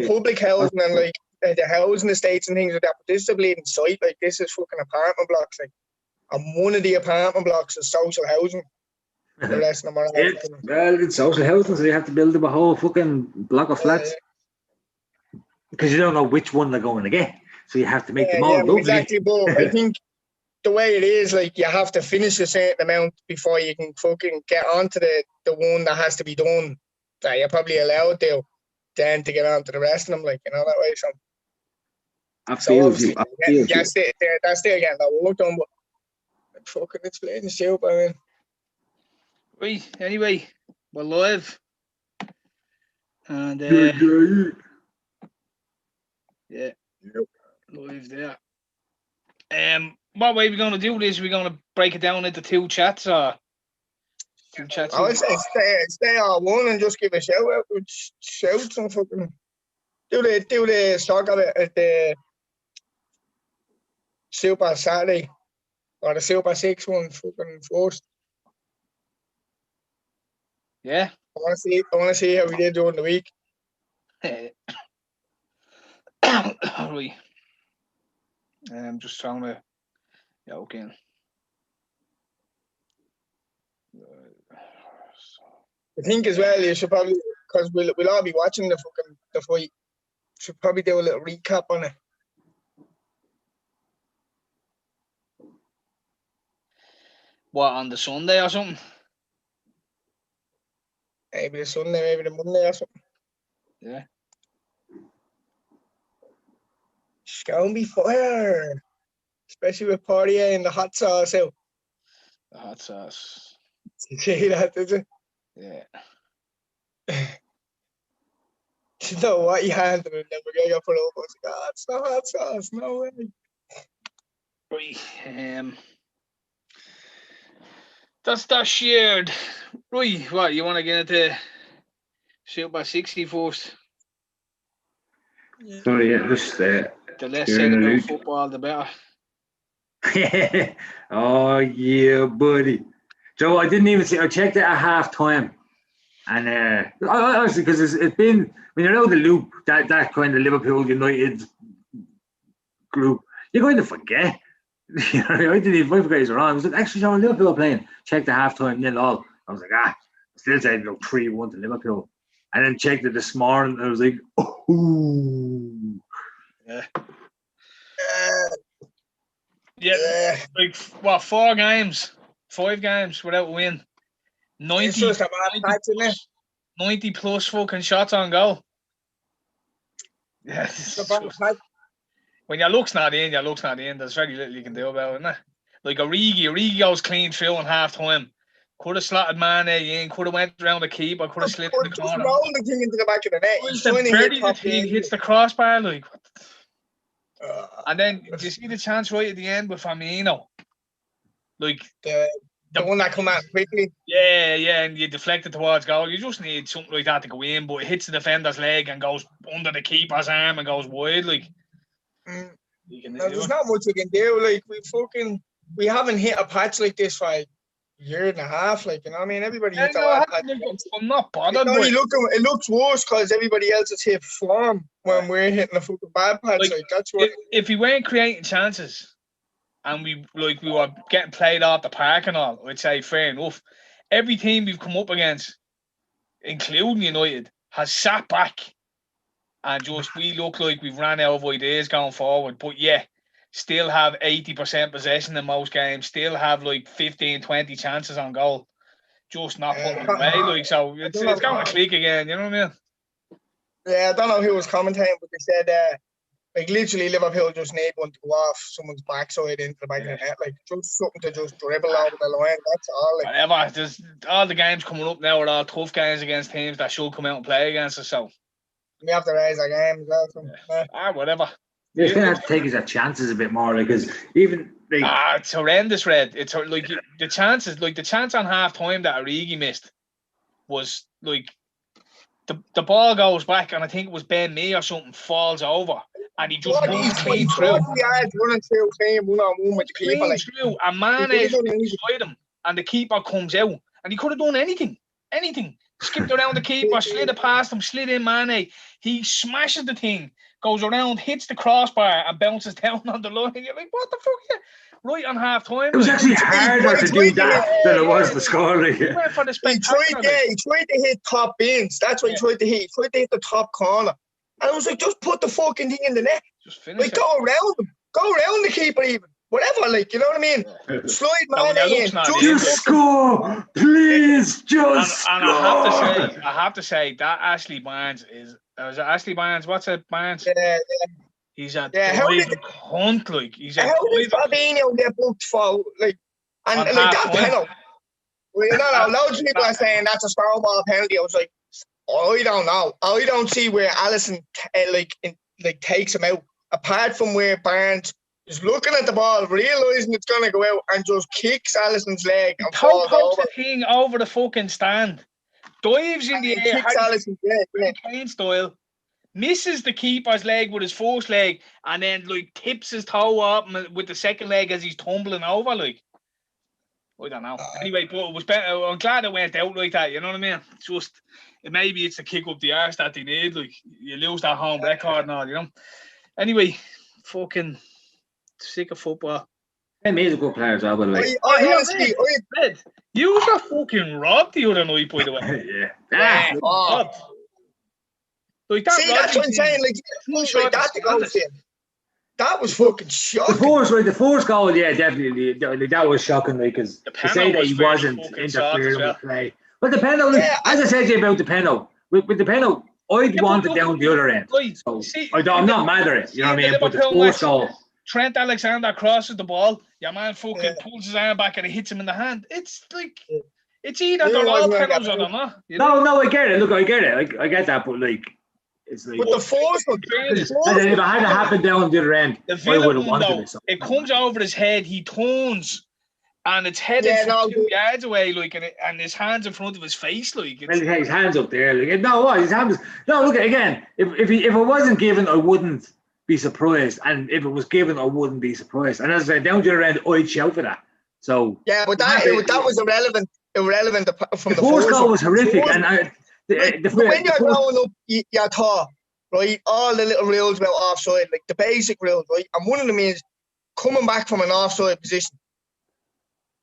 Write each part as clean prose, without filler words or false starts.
public housing and like the housing estates and things like that. But this is a bleeding site. Like this is fucking apartment blocks. Like, and one of the apartment blocks is social housing. The rest of them are well, it's social housing, so you have to build them a whole fucking block of flats because you don't know which one they're going to get. So you have to make them all lovely. Exactly, but I think the way it is, like, you have to finish a certain amount before you can fucking get onto the one that has to be done. That you're probably allowed to, then to get on to the rest of them, like, you know, that way. So obviously, that's still getting that work done, but fucking it's playing the soup, I mean. Right, anyway, we're live. And yeah, live there. What way are we going to do this? Are we going to break it down into two chats or two chats? I would say stay on one and just give a shout out with shouts and fucking do the stock of it at the Super Saturday or the Super 6 one fucking first. Yeah. I want to see how we did during the week. Right. I'm just trying to. Yeah, okay. I think as well you should probably, because we'll all be watching the fight. Should probably do a little recap on it. What, on the Sunday or something? Maybe the Sunday, maybe the Monday or something. Yeah. It's going to be fire. Especially with Poirier and the hot sauce out. The hot sauce. Did you see that, did you? Yeah. You know what you handed and then we're going to put over. Oh, it's not hot sauce, no way. Right. That's shared. Right, what, you want to get into Super 60 first? Yeah. Sorry, yeah, just the less said about football, the better. Oh, yeah, buddy. Joe, I didn't even see, I checked it at half time. And honestly, because it's been, when you're out of the loop, that kind of Liverpool United group, you're going to forget. You know, I didn't even forget he's wrong. I was like, actually, John, Liverpool playing. Checked the halftime, nil all. I was like, still saying 3-1 to Liverpool. And then checked it this morning, and I was like, oh. Yeah. Yeah. Like, what, 5 games without a win. 90 plus fucking shots on goal. Yeah. When your luck's not in, there's very little you can do about it, isn't it? Like Origi goes clean through in half time. Could have slotted Mane in, could have went around the keeper, could have slipped in the corner. Rolled the thing into the back of the net. The thing hits the crossbar, like. And then, do you see the chance right at the end with Firmino? Like, the one that come out quickly. Yeah, and you deflect it towards goal. You just need something like that to go in, but it hits the defender's leg and goes under the keeper's arm and goes wide, like. There's not much we can do. Like, we haven't hit a patch like this for a year and a half. Like, you know what I mean? Everybody hits a patch. I'm not bothered. It looks worse because everybody else is hit form when we're hitting a fucking bad patch. Like that's what. If we weren't creating chances and we were getting played off the park and all, I'd say fair enough. Every team we've come up against, including United, has sat back. And just we look like we've ran out of ideas going forward. But yeah, still have 80% possession in most games. Still have like 15, 20 chances on goal. Just not putting away. Like, so it's going to click again, you know what I mean? Yeah, I don't know who was commentating, but they said like literally Liverpool just need one to go off someone's backside into the back of the net. Like just something to just dribble over the line. That's all. Like. Whatever. There's all the games coming up now are all tough games against teams that should come out and play against us. So we have to raise our game as well. Whatever. You're going to have to take his chances a bit more, because even it's horrendous, Red. It's like the chances, like the chance on half time that Origi missed was like the ball goes back, and I think it was Ben Mee or something falls over, and he just runs clean through. Running through, clean 1-on-1 with the keeper, like through, and Mane is beside him, and the keeper comes out, and he could have done anything. skipped around the keeper, slid it past him, slid in Mane. He smashes the thing, goes around, hits the crossbar, and bounces down on the line. You're like, what the fuck? Right on half time. It was actually harder to do that than it was to score. He went for the spectacular. He tried to hit top bins. That's what he tried to hit. He tried to hit the top corner. And I was like, just put the fucking thing in the net. Just finish it. Go around him. Go around the keeper even. Whatever, like, you know what I mean? Slide Mane in. Just score, please, just and score. I have to say that Ashley Barnes is Ashley Barnes. What's it, Barnes? Yeah. He's a driving cunt, like. How did Fabinho get booked for, like, and like that penalty? Well, loads of people are saying that's a snowball penalty. I was like, I don't know. I don't see where Alisson takes him out. Apart from where Barnes is looking at the ball, realising it's going to go out, and just kicks Alisson's leg and falls over. The thing over the fucking stand. Dives in the air. Kicks Alisson's leg. Kane style. Misses the keeper's leg with his first leg, and then like tips his toe up with the second leg as he's tumbling over. Like, I don't know. Anyway, but it was better. I'm glad it went out like that. You know what I mean? It's just maybe it's to kick up the arse that they need. Like, you lose that home record and all, you know. Anyway, fucking sick of football. Hey, he's a good player as well, by the way. You got fucking robbed the other night, by the way. Yeah. Like that. See, that's what I'm saying. Like that to go in. That was fucking shocking. The first goal, yeah, definitely. That was shocking, because to say that he wasn't interfering with play. But the penalty, as I said to you about the penalty, with the penalty, I'd want it down the other end. So I'm not mad at it, you know what I mean? But the first goal. Trent Alexander crosses the ball. Your man fucking pulls his arm back and it hits him in the hand. It's like, it's either they're all penalties or they're not. No, I get it. Look, I get it. I get that, but like, it's like. But the force of if it had happened down the other end, I would have wanted it. It comes over his head. He turns, and it's headed from 2 yards away, like, and his hands in front of his face, like. His hands up there, like. His hands. No, look again. If it wasn't given, I wouldn't be surprised, and if it was given, I wouldn't be surprised. And as I said, down the other end, I'd shout for that. So yeah, but that was irrelevant from the first goal was horrific, and. When you're growing up, you're taught, right, all the little rules about offside, like the basic rules, right? And one of them is coming back from an offside position.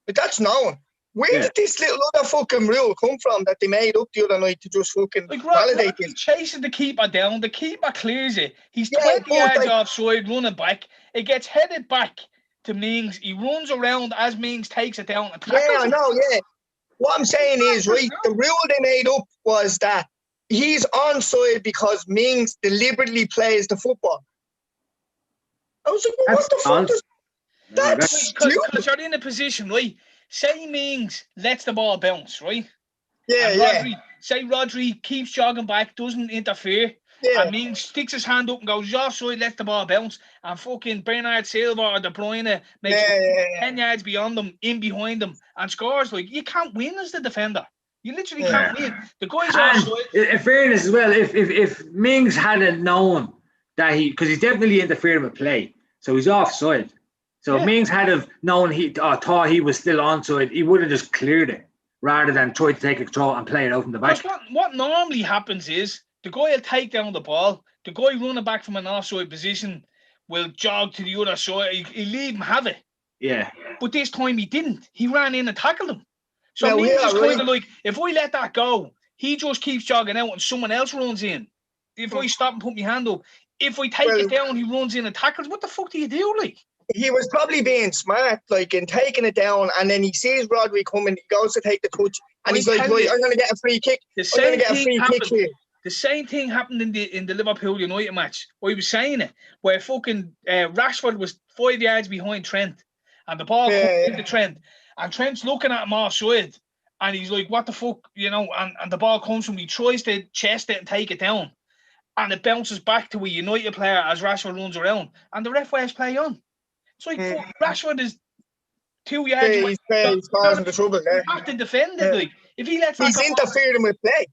But that's known. Where did this little other fucking rule come from that they made up the other night to just fucking validate this? Chasing the keeper down, the keeper clears it. He's 20 yards offside, running back. It gets headed back to Mings. He runs around as Mings takes it down. And I know. What I'm saying is, right, the rule they made up was that he's onside because Mings deliberately plays the football. I was like, what the fuck is that's stupid. Because you're in a position, right? Say Mings lets the ball bounce, right? Say Rodri keeps jogging back, doesn't interfere. Yeah. And Mings sticks his hand up and goes offside, lets the ball bounce, and fucking Bernard Silva or De Bruyne makes 10 yards beyond them, in behind them, and scores. Like, you can't win as the defender. You literally can't win. The guy's offside. In fairness as well, if Mings hadn't known that because he's definitely interfering with play, so he's offside. So if Mings had have known thought he was still onside, he would have just cleared it rather than try to take control and play it out from the back. What normally happens is the guy will take down the ball. The guy running back from an offside position will jog to the other side. He'll leave him have it. Yeah. But this time he didn't. He ran in and tackled him. So Mings is kind of like, if I let that go, he just keeps jogging out and someone else runs in. If I stop and put my hand up, if I take it down, he runs in and tackles. What the fuck do you do, like? He was probably being smart, like, in taking it down, and then he sees Rodri coming, he goes to take the touch, and he's like, right, I'm going to get a free kick. I'm going to get a free kick here. The same thing happened in the Liverpool United match. I was saying it, where fucking Rashford was 5 yards behind Trent, and the ball comes into Trent, and Trent's looking at him offside, and he's like, what the fuck, you know, and the ball comes from him, he tries to chest it and take it down, and it bounces back to a United player as Rashford runs around, and the ref wears play on. It's like Rashford is 2 yards away. He's causing the trouble there. You have to defend it. Like, if he lets he's interfering with play.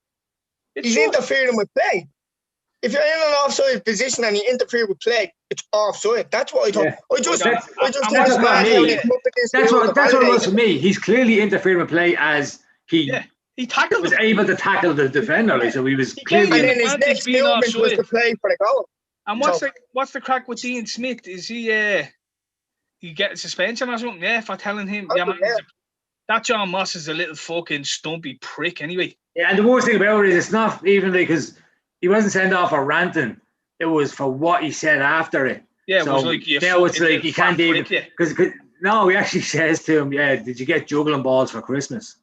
He's interfering with play. If you're in an offside position and you interfere with play, it's offside. That's what I thought. That's what it was for me. He's clearly interfering with play as he He tackled was him. able to tackle the defender, like, so he was gave And him clearly. then his advantage next being movement was offside. to play for the goal. And what's the crack with Dean Smith? Is he get suspension or something? Yeah, for telling him. Yeah, man, that John Moss is a little fucking stumpy prick. Anyway. Yeah, and the worst thing about it is it's not even because he wasn't sent off for ranting. It was for what he said after it. Yeah, so it was like you. Now it's like you can't even because no, he actually says to him, "Yeah, did you get juggling balls for Christmas?"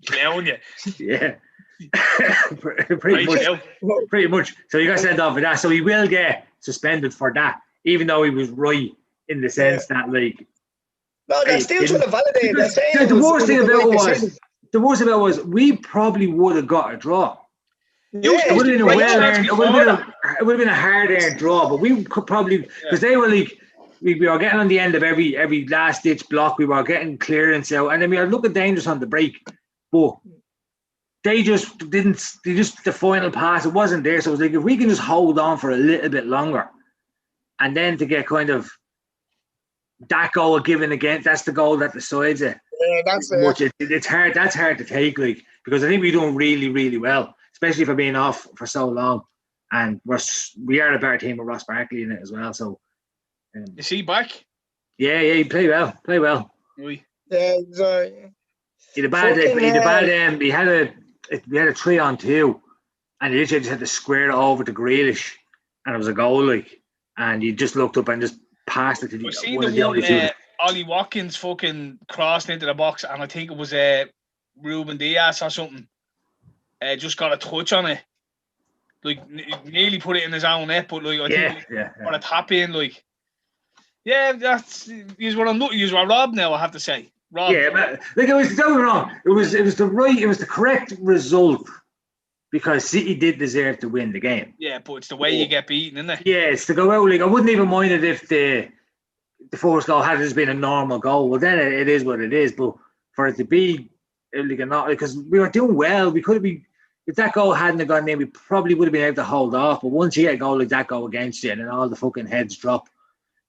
Clown you. Yeah, pretty much. So he got sent off for that. So he will get suspended for that, even though he was right in the sense that, like, no, they're still trying to validate. They're saying the worst thing about it was we probably would have got a draw. It would have been it would have been a hard-earned draw, but we could probably because they were like we were getting on the end of every last-ditch block. We were getting clearance out, and then we were looking dangerous on the break, but they just didn't. The final pass, it wasn't there. So it was like if we can just hold on for a little bit longer, and then to get kind of that goal given again, that's the goal that decides it. Yeah, that's it's hard. That's hard to take, like, because I think we're doing really, really well, especially for being off for so long, and we are a better team with Ross Barkley in it as well. So, is he back? Yeah, he played well. Oui. Yeah, he had a 3-on-2, and he literally just had to square it over to Grealish, and it was a goal, like, and he just looked up and just passed it to the Ollie Watkins fucking crossed into the box, and I think it was Ruben Diaz or something. Just got a touch on it, like nearly put it in his own net, but like I think for a tap in, like, yeah, that's you were robbed now. I have to say, robbed. Yeah, but like don't get me wrong. It was the correct result because City did deserve to win the game. Yeah, but it's the way you get beaten, isn't it? Yeah, it's to go out. Like, I wouldn't even mind it if the first goal had just been a normal goal. Well, then it is what it is. But for it to be like not, because we were doing well, we could have been. If that goal hadn't gone in, we probably would have been able to hold off. But once you get a goal like that go against you, and then all the fucking heads drop,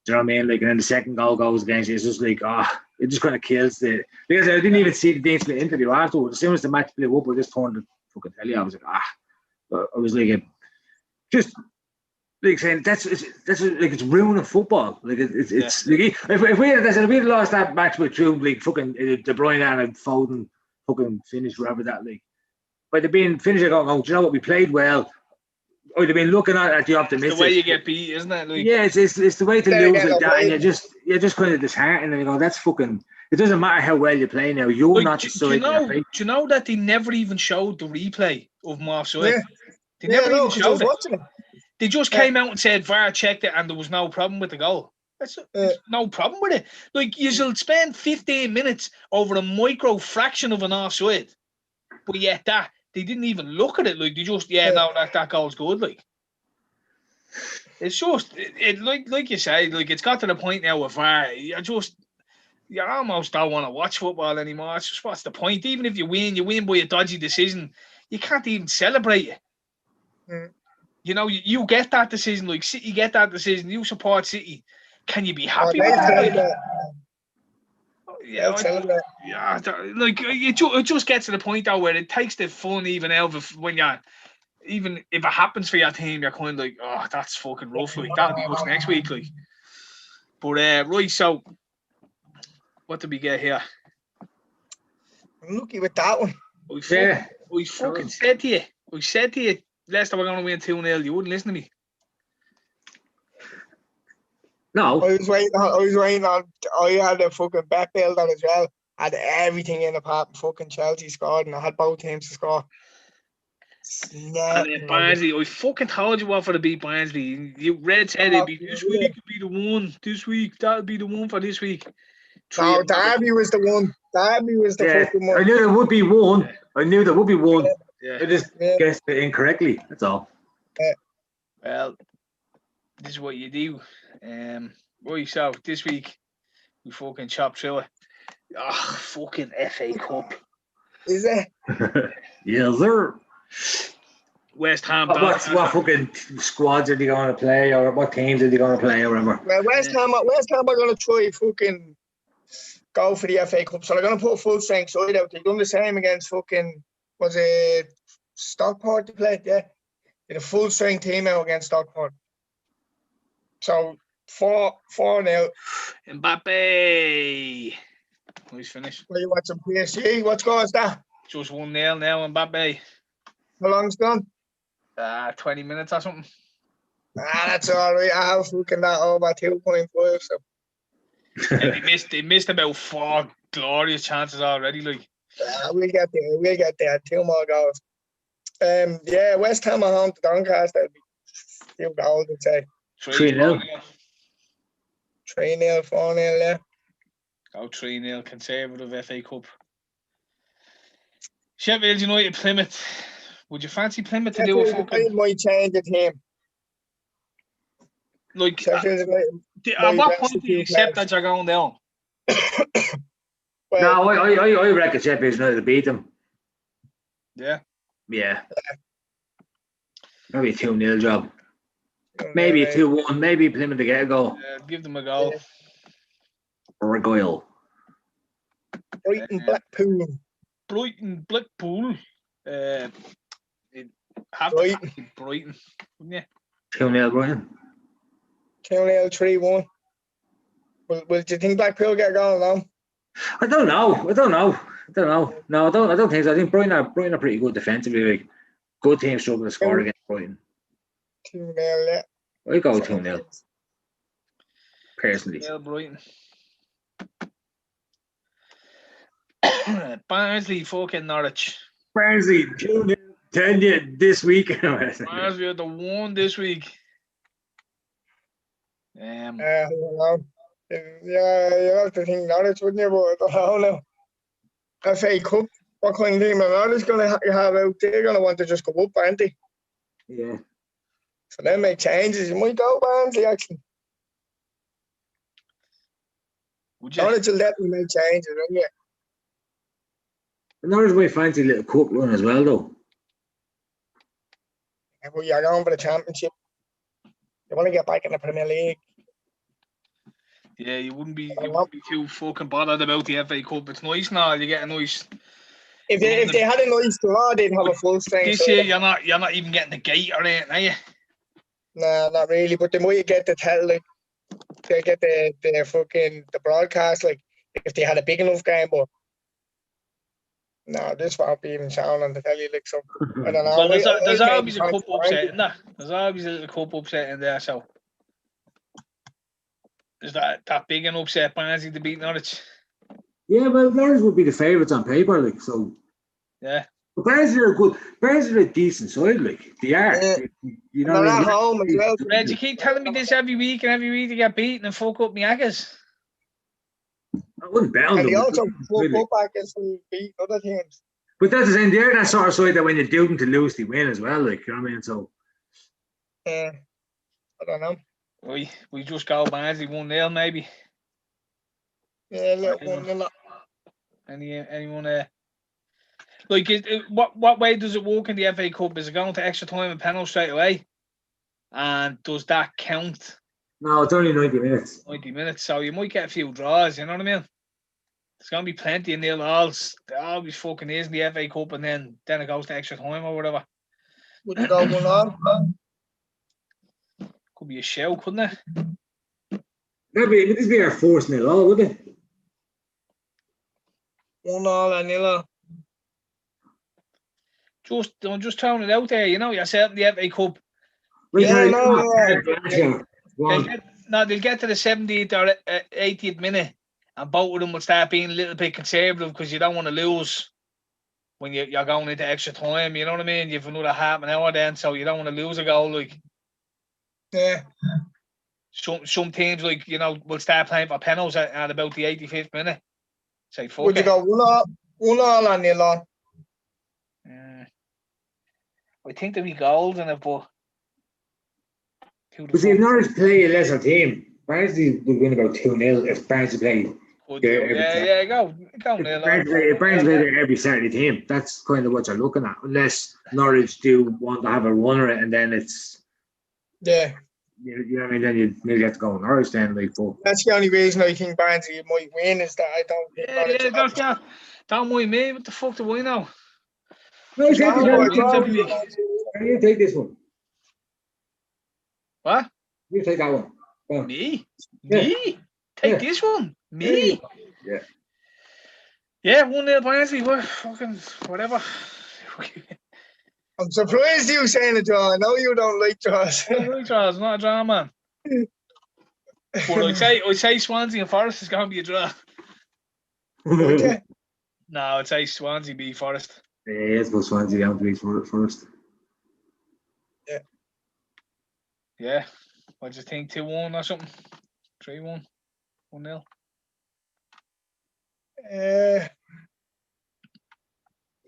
do you know what I mean? Like, and then the second goal goes against you, it's just like, it just kind of kills the. Because I didn't even see the Dean Smith interview afterwards. As soon as the match blew up, I just turned the fucking telly. I was like, I was like, just like saying that's like it's ruining football. Like it's like if we had lost that match with True, like fucking De Bruyne and Foden fucking finished wherever that league. But they've been finishing going, do you know what? We played well. Or they've been looking at the optimistic. It's the way you get beat, isn't it? Like, yeah, it's the way to lose like that, and you're just kind of disheartened, and you go, that's fucking. It doesn't matter how well you play now. You're like, not the side. Do you know that they never even showed the replay of Marseille? Yeah. They never even showed it. It. They just came out and said VAR checked it and there was no problem with the goal. There's no problem with it. Like, you'll spend 15 minutes over a micro fraction of an offside, but yet they didn't even look at it. Like, they just that goal's good. Like, it's just like you say, like, it's got to the point now with VAR. You almost don't want to watch football anymore. It's just, what's the point? Even if you win by a dodgy decision. You can't even celebrate it. Mm. You know, you get that decision, like City get that decision. You support City. Can you be happy with that? Like, it just gets to the point though where it takes the fun even out of when even if it happens for your team, you're kind of like, oh, that's fucking rough. Like, that'll be us next week. Like, but right, so what did we get here? I'm lucky with that one. We fucking said to you, Leicester were going to win 2-0. You wouldn't listen to me. No. I was waiting on. I had a fucking bet build on as well. I had everything in apart from fucking Chelsea scored, and I had both teams to score. And then Barnsley, I fucking told you what for to beat Barnsley. You Red said it'd be this week could be the one. This week, that'll be the one for this week. No, Derby was the one. Derby was the fucking one. I knew there would be one. I knew there would be one. Yeah. I just guessed it incorrectly. That's all. Well, this is what you do. Right, so this week we fucking chopped through it. Fucking FA Cup. Is it? Yes, sir. West Ham. What fucking squads are they going to play, or what teams are they going to play, or whatever? Well, West Ham are going to try fucking go for the FA Cup. So they're going to put a full strength side out. They've done the same against fucking, was it Stockport to play? Yeah. They had a full strength team out against Stockport. So 4-0. Mbappe. He's finished. What are you watching PSG? What score is that? Just 1-0 now, Mbappe. How long's gone? 20 minutes or something. That's all right. I have fucking that over 2.5. So. Yeah, they missed about 4 glorious chances already. Like, we'll get there. We'll get there. 2 more goals. Yeah, West Ham are home to Doncaster. That'll be a few goals, I'd say. 3-0. 3-0, 4-0, yeah. Go 3-0, conservative FA Cup. Sheffield United, Plymouth. Would you fancy Plymouth to do a fucking... might change the team. Like, Sheffield United, at what point do you accept that you're going down? No, I reckon Sheffield United will beat them. Yeah. Yeah. Maybe a 2-0 job. Maybe a 2-1. Maybe Plymouth to get a goal. Give them a goal. Or a goal. Brighton, Blackpool. Brighton, Blackpool. Have Brighton. to Brighton, wouldn't you? 2-0 Brighton. 2-0, 3-1. Will do you think Blackpool get a goal now? I don't know. No, I don't think so. I think Brighton are pretty good defensively. Like, good team struggle to score against Brighton. 2-0, yeah. I go 2-0. Personally. 2-0 Brighton. Barnsley, fucking Norwich. Barnsley, 2-0. Tell you this week. Barnsley are the one this week. I don't know. Yeah, you have to think Norwich, wouldn't you? But I don't know. FA Cup, what kind of team are Norwich going to have out? They're going to want to just go up, aren't they? Yeah. So then make changes. You might go Barnsley, actually. Would you? Norwich will definitely make changes, wouldn't you? Norwich might fancy a little cup run as well, though. Yeah, but you're going for the championship. You want to get back in the Premier League. Yeah, you wouldn't be too fucking bothered about the FA Cup. It's nice now. You get a nice. If they had a nice draw, they'd have a full strength. This year, you're not even getting the gate or anything, are you? No, not really. But they might get the they get the broadcast, like if they had a big enough game. But no, this won't be even shown on the telly. Like, so I don't know. Well, there's always a cup upset in there. There's always a little cup upset in there. So is that big an upset, Barnsley to beat Norwich? Yeah, well, Norwich would be the favourites on paper, like, so. Yeah. But Barnsley are good. Barnsley are a decent side, like, they are. Yeah. You know they're what I at mean? home as well. Red, you keep telling me this every week, and every week they get beaten and fuck up my aggers. I wouldn't bet on And them. they also fuck up against and beat other teams. But that's the same. They're that sort of side that when you do them to lose, they win as well, like, you know what I mean? So. I don't know. We just go Barnsley 1-0 maybe. Yeah, little 1-0. Anyone like what way does it work in the FA Cup? Is it going to extra time and penalty straight away? And does that count? No, it's only 90 minutes. 90 minutes, so you might get a few draws, you know what I mean? There's gonna be plenty of nil-alls. There always fucking is in the FA Cup, and then it goes to extra time or whatever. Would you go 1-0? Could be a show, couldn't it? Would this be our first nil-all, would it? 1-0 and 0. I'm just throwing it out there, you know, yourself in the FA Cup. Yeah, they'll get to the 70th or 80th minute, and both of them will start being a little bit conservative because you don't want to lose when you're going into extra time. You know what I mean? You've another half an hour then, so you don't want to lose a goal. Like, yeah. Some teams, like, you know, will start playing for penalties at about the 85th minute. Say, fuck Would you go 1-0 and 0? I think there'll be goals in it, but. But see, if Norwich play a lesser team, Barnsley would win about 2-0 if Barnsley played. Go nil. If Barnsley play every Saturday team, that's kind of what you're looking at. Unless Norwich do want to have a run at it, and then it's. Yeah. you know what I mean? Then you nearly have to go on Irish then, like, but That's the only reason I think Barnsley might win is that I don't think Don't mind me. What the fuck do I know? no, you take this Chicago, one. I probably You take this one. What? You take that one. Go on. Me? Yeah. Me? Take Yeah. this one? There you Me? go. Yeah. Yeah, 1-0 Barnsley. What? Fucking whatever. I'm surprised you saying a draw. I know you don't like draws. Right, Charles, not a draw, man. But I'd say Swansea and Forest is going to be a draw. Would you? No, I'd say Swansea beat Forest. Yeah, let's go Swansea down to for first. Yeah. What do you think? 2-1 or something? 3-1? 1-0?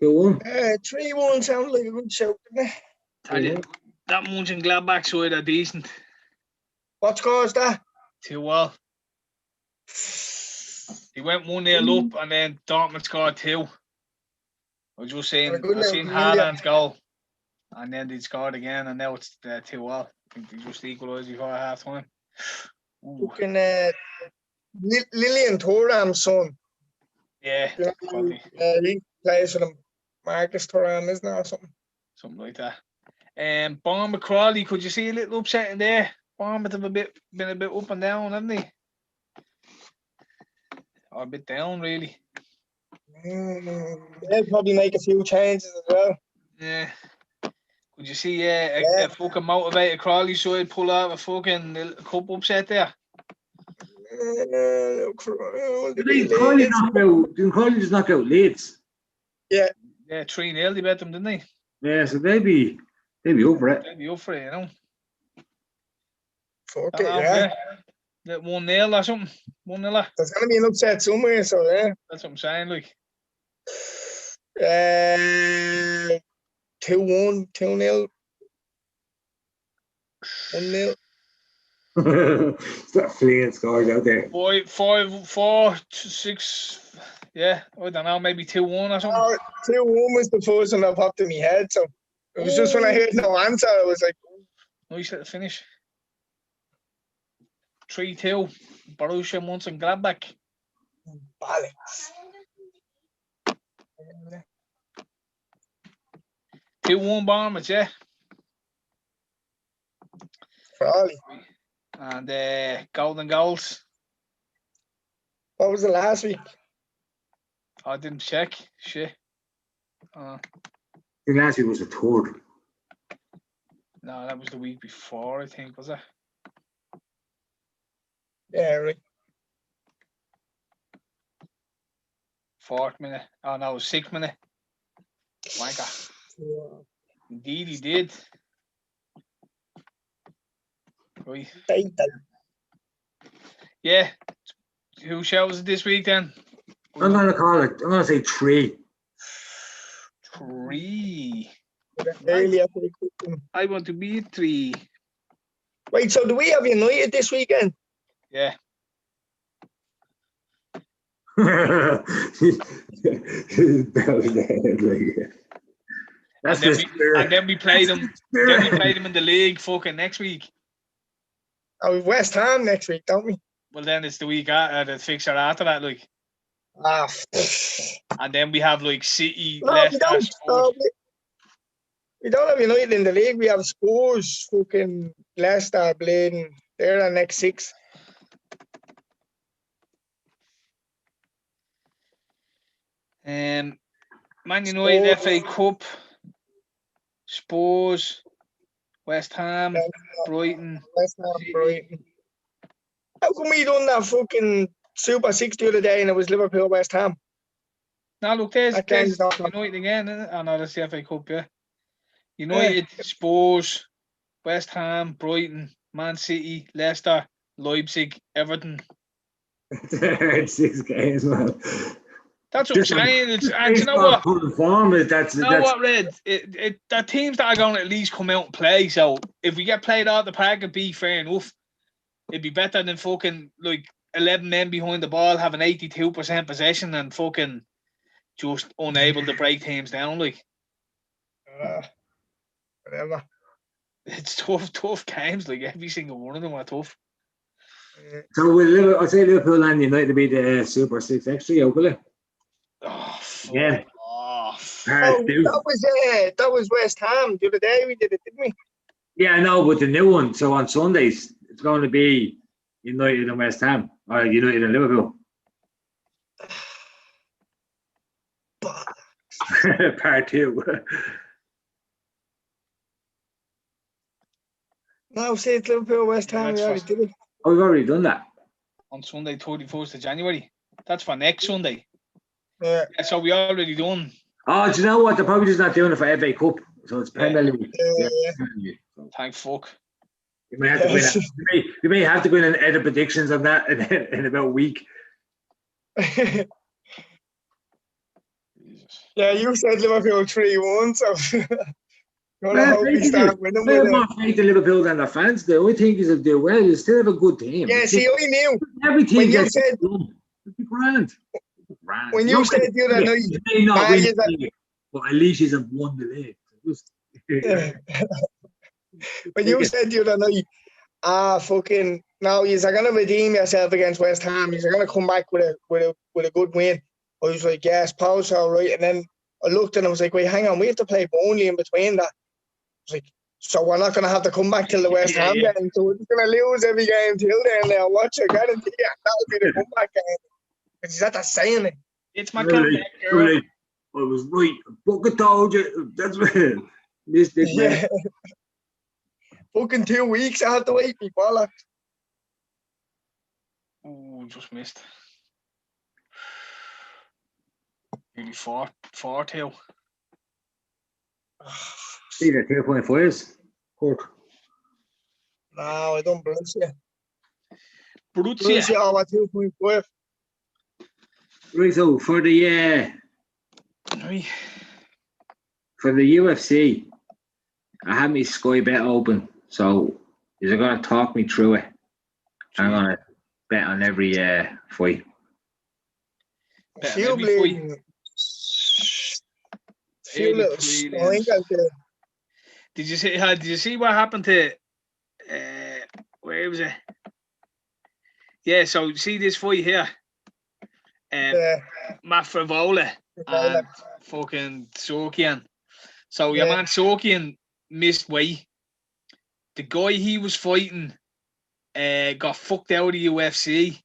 2-1. 3-1 sounds like a good shout, doesn't it? Tell you, that Mönchengladbach side are decent. What score is that? 2-1. He went 1-0 up and then Dortmund scored 2. I was just saying, good I seen little deal, Haaland's goal and then they scored again and now it's 2-1. I think they just equalised before half time. Fucking Lillian Thuram's son. Yeah, You know, probably. he plays for them. Marcus Thuram, isn't it, or something? Something like that. Bournemouth Crawley, could you see a little upset in there? Bournemouth have been a bit up and down, haven't they? Or a bit down, really. They'll probably make a few changes as well. Yeah. Could you see a fucking motivated Crawley side pull out a fucking cup upset there? Didn't Crawley just knock out Leeds? Yeah. Yeah, 3-0 they bet them, didn't they? Yeah, so they'd be up for it. They'd be up for it, you know. Fuck it, yeah. 1-0 or something. 1-0. There's going to be an upset somewhere, so yeah. That's what I'm saying, like. 2-1, 2-0. 1-0. Start fleeing scores out there. 5-4, 6. Yeah, I don't know, maybe 2-1 or something. 2-1 was the first one that popped in my head, so it was just when I heard no answer, I was like, nice little finish. 3-2, Borussia Mönchengladbach. bollocks. 2-1 Bournemouth, yeah. Probably. And golden goals. What was the last week? I didn't check. Shit. The last week was the third. No, that was the week before, I think, was it? Yeah, right. 4th minute. Oh no, 6th minute. Wanker. Indeed, he did. Right. Yeah. Who shows it this week then? I'm going to say 3. 3. I I want to be 3. Wait, so do we have United this weekend? Yeah. That's and then we play them. Then we play them in the league fucking next week. Oh, we've West Ham next week, don't we? Well, then it's the week after the fixture after that, like. Ah. And then we have like City, No, Leicester. We don't have United in the league. We have Spurs, fucking Leicester, Bladen. They're the next 6. Man United, FA Cup, Spurs, West Ham, Brighton. West Ham, Brighton. How come we done that fucking Super 6 the other day and it was Liverpool, West Ham? No, look, there's United again, isn't it? Oh, no, that's the FA Cup, yeah. United, Spurs, West Ham, Brighton, Man City, Leicester, Leipzig, Everton. 6 games, man. That's what I'm saying. And you know what? What, Red? The teams that are going to at least come out and play. So if we get played out the park, it'd be fair enough. It'd be better than fucking like 11 men behind the ball having 82% possession and fucking just unable to break teams down. Like whatever. It's tough games. Like every single one of them are tough. So I'll say Liverpool and United to be the Super 6 extra, will it? Oh, fuck Yeah. off. Part two. That was West Ham the other day. We did it, didn't we? Yeah, I know, but the new one. So on Sundays, it's going to be United and West Ham, or United and Liverpool. Part two. No, say it's Liverpool, West Ham. We already did it. Oh, we've already done that. On Sunday, 31st of January. That's for next Sunday. Yeah. So we already done. Oh, do you know what? They're probably just not doing it for FA Cup. So it's Premier League. Yeah. Thank fuck. You may have to go in. You may have to go in and edit predictions on that in about a week. Yeah, you said Liverpool 3-1, so you want to hope we start winning I have with more it. faith in Liverpool than their fans. The only thing is, if they do well, you still have a good team. Yeah, see, I knew. Every team when you gets said it'd be grand. When you said the other night, you may not win the league, but at least you have won the league. When you said the other night, fucking now you're gonna redeem yourself against West Ham. You're gonna come back with a good win. I was like, yes, Paul's all right. And then I looked and I was like, wait, hang on, we have to play Burnley in between that. I was like, so we're not gonna have to come back till the West Ham game. So we're just gonna lose every game till then. Now watch it, guarantee you. That'll be the comeback game. Because he's at that saying it. It's my comeback, girl. I was right. I fucking told you. That's right. Missed it, man. Fucking 2 weeks I had to wait, me bollocks. Oh, just missed. Nearly 4-2. See that 2.5s. Court. No, I don't Borussia. Borussia over 2.5. Right, so for the UFC, I have my Sky bet open. So you're gonna talk me through it. I'm gonna bet on every fight. Few little spoink out there. Did you see what happened to where was it? Yeah, so see this fight here. Matt Frivola and fucking Sokian. So your man Sokian missed weight. The guy he was fighting got fucked out of the UFC.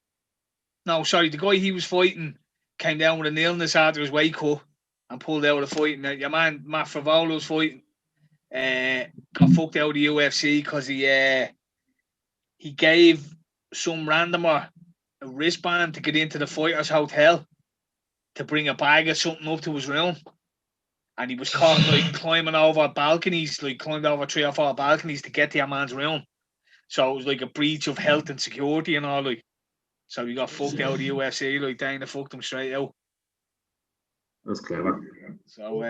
No, sorry, the guy he was fighting came down with an illness after his weight cut and pulled out of the fight. And your man Matt Frivola was fighting, got fucked out of the UFC because he gave some randomer a wristband to get into the fighter's hotel to bring a bag of something up to his room. And he was caught like climbing over balconies, like climbed over 3 or 4 balconies to get to your man's room. So it was like a breach of health and security and all, like. So he got fucked out of the UFC, like, dang, they fucked him straight out. That's clever. So,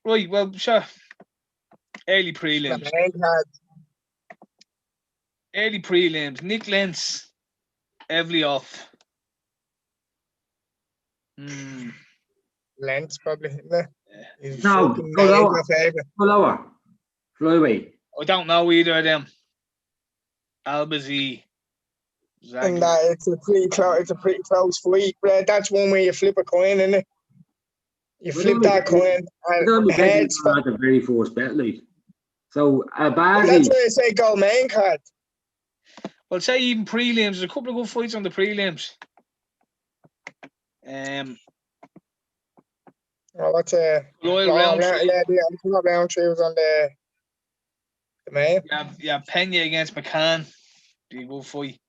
right, well, sure. Early prelims. Nick Lentz, Evliov. Lentz probably, isn't it? Yeah. No, go lower. Flyweight. I don't know either of them. Albazi. And it's a pretty close fight. That's one where you flip a coin, isn't it? You flip that coin and heads. Not the very first bet, like. So Albazi. That's why I say go main card. Well, say even prelims. There's a couple of good fights on the prelims. Well, that's round 3. Yeah, round 3 was on the main. Yeah, Pena against McCann. Be a good fight.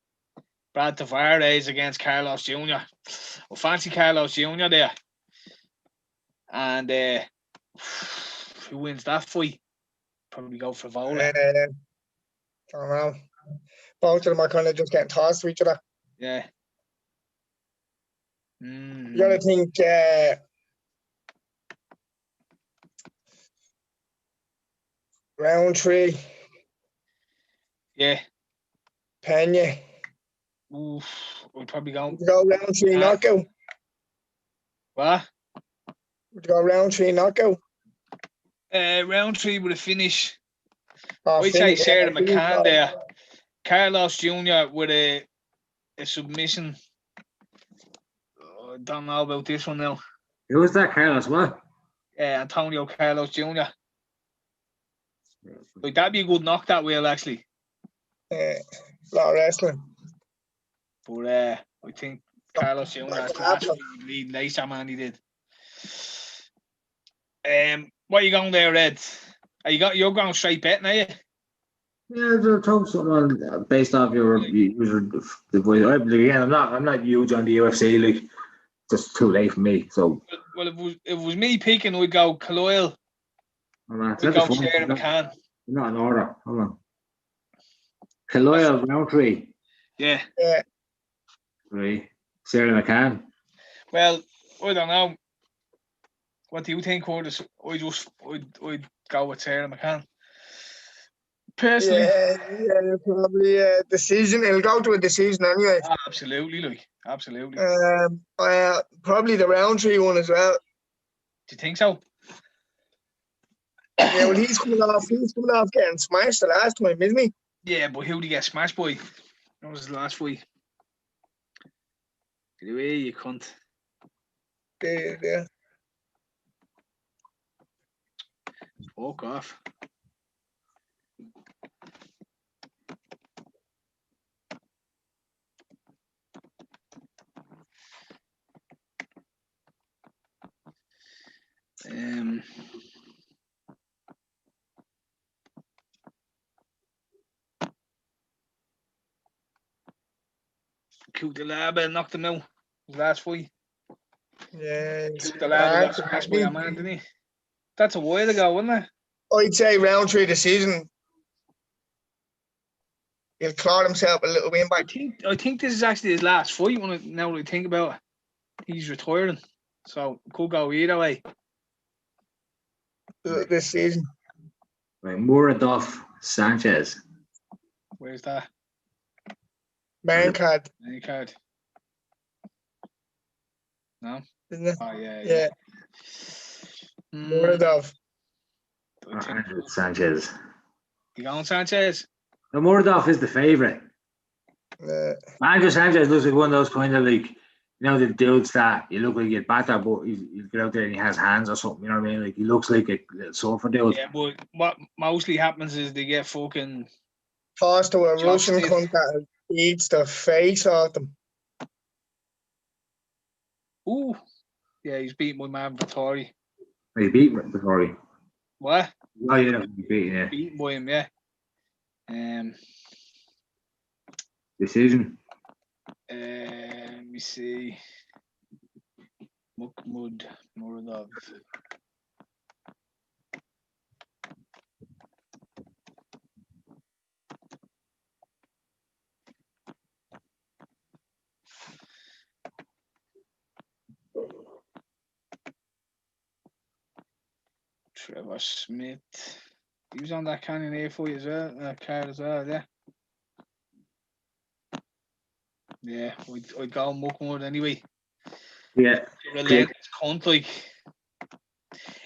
Brad Tavares against Carlos Jr. Well, fancy Carlos Jr. there. And who wins that fight? Probably go for Vola. I don't know. Both of them are kind of just getting tossed to each other. Yeah. You gotta think round 3. Yeah. Pena. Oof. We'll probably go round 3 knockout. What? Would go round 3 knockout. Round 3 with a finish. Oh, I'd say finish, Sarah finish McCann off. there. Carlos Jr. with a submission. I don't know about this one now. Who was that, Carlos? What? Antonio Carlos Jr. Like, that'd be a good knock that wheel, actually. Lot of wrestling. But I think Carlos Jr. has last week lead later, man. He did. What are you going there, Red? You're going straight betting, are you? Yeah, they'll throw something on based off your the voice. Again, I'm not huge on the UFC. Like, just too late for me. So, well, if it was me picking, we'd go Kaloil. We'd go Sarah McCann. Not in order. Hold on. Kaloil, round 3. Yeah. Right. Sarah McCann. Well, I don't know. What do you think, Curtis? I'd go with Sarah McCann. Personally. Yeah, probably decision. It'll go to a decision anyway. Absolutely. Probably the round 3 one as well. Do you think so? Yeah, well, he's coming off getting smashed the last time, isn't he? Yeah, but who did he get smashed by? That was his last fight. Get away, you cunt. Yeah. Fuck off. Cook the lab and knocked him out. His last fight. Yeah. Cook the lab got smashed by a man, didn't he? That's a while ago, wasn't it? I'd say round 3 decision. He'll claw himself a little win back. I think this is actually his last fight. Now that I think about it, he's retiring, so it could go either way. This season. Right, Muradov Sanchez. Where's that? Main card. Any card? No. Isn't it? Oh Yeah. Muradov. Sanchez. You going Sanchez? No, Muradov is the favourite. Andrew Sanchez looks like one of those kind of like, the dudes that you look like you'd batter, but you get out there and he has hands or something, you know what I mean? Like, he looks like a little surfer dude. Yeah, but what mostly happens is they get fucking tossed to a Russian cunt that beats the face off them. Ooh. Yeah, he's beating my man Vittori. He beat Vittori. What? Oh, yeah, he's beating, yeah. Beaten by him, yeah. Decision. Let me see. Mukhmud Muradov. Trevor Smith. He was on that Canyon Air fight as well, that card as well, yeah. Yeah, I'd go Mukhmud anyway. Yeah. Relentless cunt, like.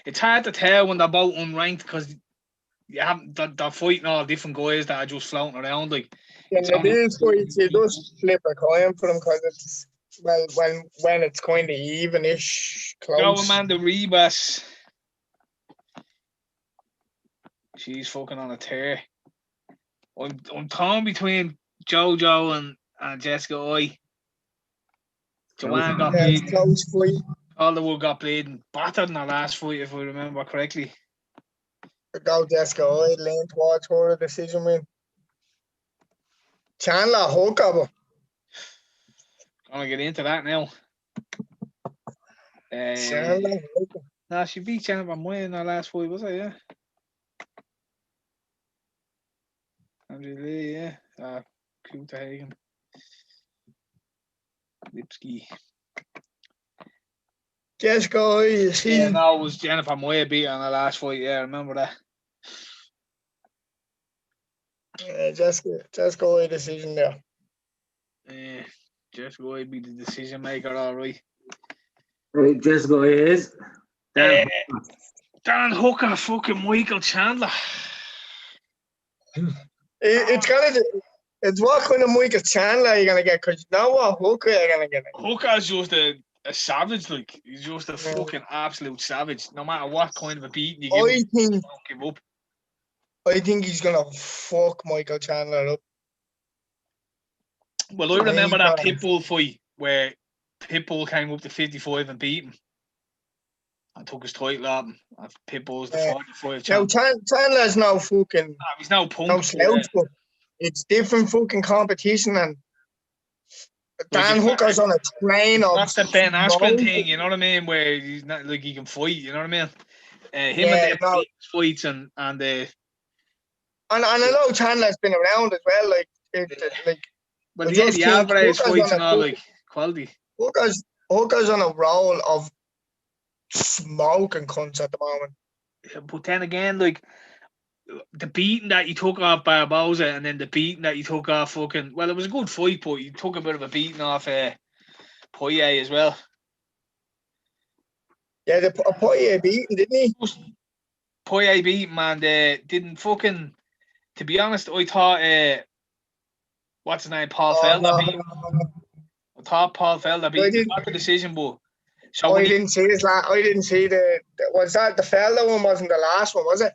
It's hard to tell when they're both unranked because they're fighting all different guys that are just floating around, like. Yeah, these fights, you just flip a coin for them because it's, well, when it's kind of even-ish, close. Go Amanda Ribas. She's fucking on a tear. I'm torn between Jojo and Jessica Oi. Joanne got bleeding. Close fight. Calderwood got bleeding. Battered in her last fight, if I remember correctly. Go Jessica Oi, lean towards her a decision win. Chandler Hooker. Gonna get into that now. Chandler Hooker. Nah, she beat Jennifer Moy in her last fight, was it? Yeah. Andrew Lee, yeah. Kuta Hagen. Lipsky. Jessica Oi, yeah, no, it was Jennifer Moya beat on the last fight. Yeah, I remember that. Yeah, Jessica Oi decision there. Yeah, Jessica Oi be the decision maker, all right. Right, Jessica Oi is. Dan Hooker, fucking Michael Chandler. It's what kind of Michael Chandler you're gonna get, because you know what Hooker you're gonna get. Hooker's just a savage, like he's just a fucking absolute savage. No matter what kind of a beating you give him, he won't give up. I think he's gonna fuck Michael Chandler up. Well, I remember that Pitbull fight where Pitbull came up to 55 and beat him. And took his title out. And Pitbull's the 45 champ. Now Chandler's no fucking. He's no punk. No slouch, but it's different fucking competition, and Dan Hooker's on a train of. That's the Ben Askren thing, you know what I mean? Where he's not like he can fight, you know what I mean? Him and the fights and I know Chandler's been around as well, but the average fights and all like quality. Hooker's on a roll of smoking cunts at the moment. But then again, like the beating that he took off Barboza and then the beating that he took off fucking, well, it was a good fight, but he took a bit of a beating off Poirier as well. Yeah, the Poirier beating, didn't he? Poirier beat him and didn't fucking, to be honest, I thought what's his name, Paul Felder beat him. I thought Paul Felder beat him. Not the decision, but so I didn't see the was that the Felder one? Wasn't the last one, was it?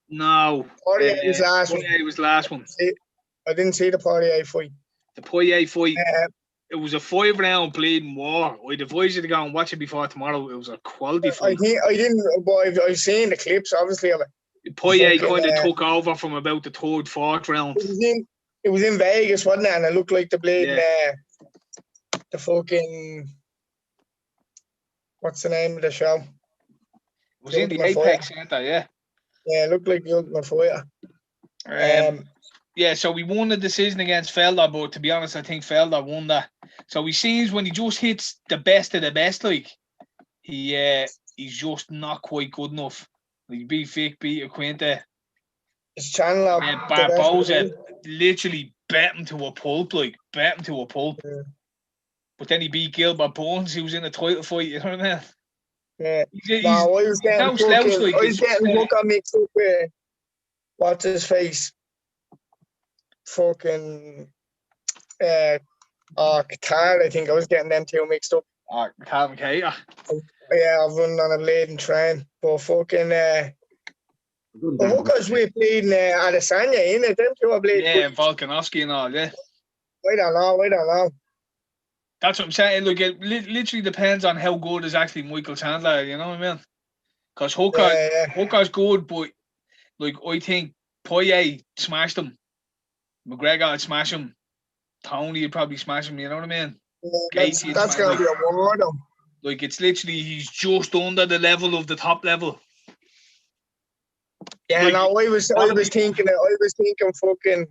No. Poirier was last one. Poirier was the last one. I didn't see the Poirier fight. The Poirier fight, it was a 5-round bleeding war. I'd advise you to go and watch it before tomorrow. It was a quality fight. I didn't, but I've seen the clips, obviously, of it. Poirier kind of took over from about the 3rd, 4th round. It was in Vegas, wasn't it? And it looked like the bleeding, the fucking, what's the name of the show? It was in the Apex Center, yeah. Yeah, it looked like the Ultimate Fighter. Yeah, so we won the decision against Felder, but to be honest, I think Felder won that. So he seems when he just hits the best of the best, like he's just not quite good enough. Like beat Vic, beat Aquinte. It's Chandler. Barboza literally bet him to a pulp, bet him to a pulp. Yeah. But then he beat Gilbert Burns, who was in a title fight, you know what I mean? Yeah. I was getting Hooker mixed up with what's his face? Fucking Tera, I think I was getting them two mixed up. Calvin Cater. Yeah, I've run on a bleeding train. But fucking Hooker's with bleeding Adesanya, innit? Them two are bleeding. Yeah, Volkanovski and all, yeah. I don't know. That's what I'm saying. Look, it literally depends on how good is actually Michael Chandler, you know what I mean? Because Hooker's good, but like I think Poirier smashed him. McGregor would smash him. Tony would probably smash him, you know what I mean? Yeah, that's going to be a war, though. Like, it's literally, he's just under the level of the top level. Yeah, like, no, I was thinking fucking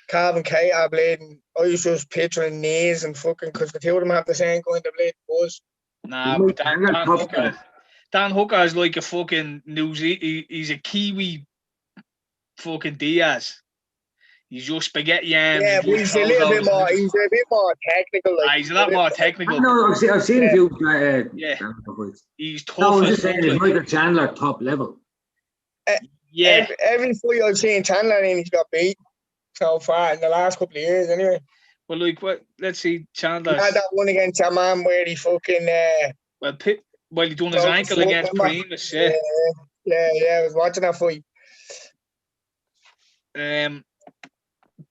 Calvin Cater bleeding. I was just picturing knees and fucking, because the two of them have the same kind of bleed buzz. Nah, but Dan Hooker is like a fucking he's a Kiwi fucking Diaz. He's just spaghetti arms. Yeah, but he's a bit more technical. Like, he's a lot more technical. No, I've seen a few. He's tough. No, I was just saying, is Michael Chandler top level? Yeah. Every fight I've seen Chandler in, he's got beat so far in the last couple of years, anyway. Well, like, what? Let's see, Chandler. He had that one against your man where he fucking. He done his ankle against Primus. Yeah, I was watching that fight.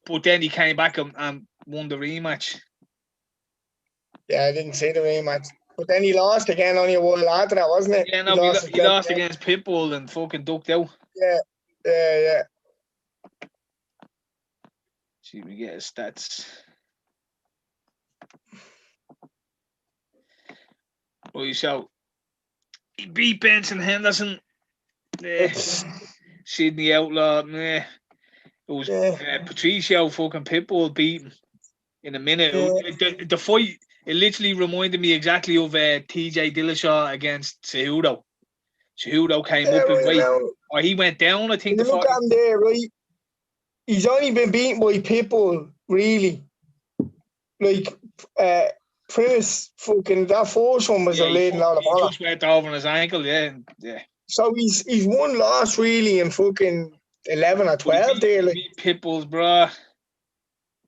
But then he came back and won the rematch. Yeah, I didn't see the rematch. But then he lost again only a while after that, wasn't it? Yeah, no, he lost against Pitbull and fucking ducked out. Yeah. See, we get his stats. Well, so he beat Benson Henderson. Sydney Outlaw. It was Patricio fucking Pitbull beating in a minute. The fight, it literally reminded me exactly of TJ Dillashaw against Cejudo. Cejudo came up in weight. Or he went down, I think. Look at him there, right? He's only been beaten by Pitbull, really. Like, Primus, fucking, that first one was a leading lot of He just went over on his ankle, yeah. So he's one loss really in fucking 11 or 12 there. Like, beat Pitbulls, bruh.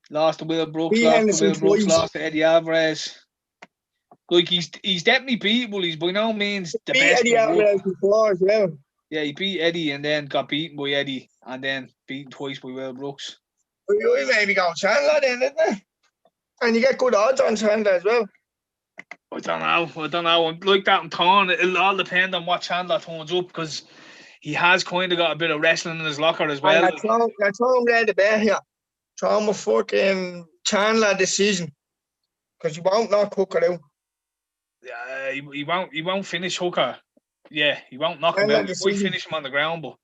Lost to Will Brooks, beat lost to Henderson Will Brooks, twice. lost to Eddie Alvarez. Like, he's definitely beatable. He's by no means the Beat best. Eddie Alvarez before as well. Yeah, he beat Eddie and then got beaten by Eddie and then beaten twice by Will Brooks. We maybe go Chandler then, isn't it? And you get good odds on Chandler as well. I don't know. I'm like that. I'm torn. It'll all depend on what Chandler turns up because he has kind of got a bit of wrestling in his locker as well. And I throw him red the bet here. Throw him a fucking Chandler decision. Because you won't knock Hooker out. He won't finish Hooker. Yeah, he won't knock him out. He might finish him on the ground, but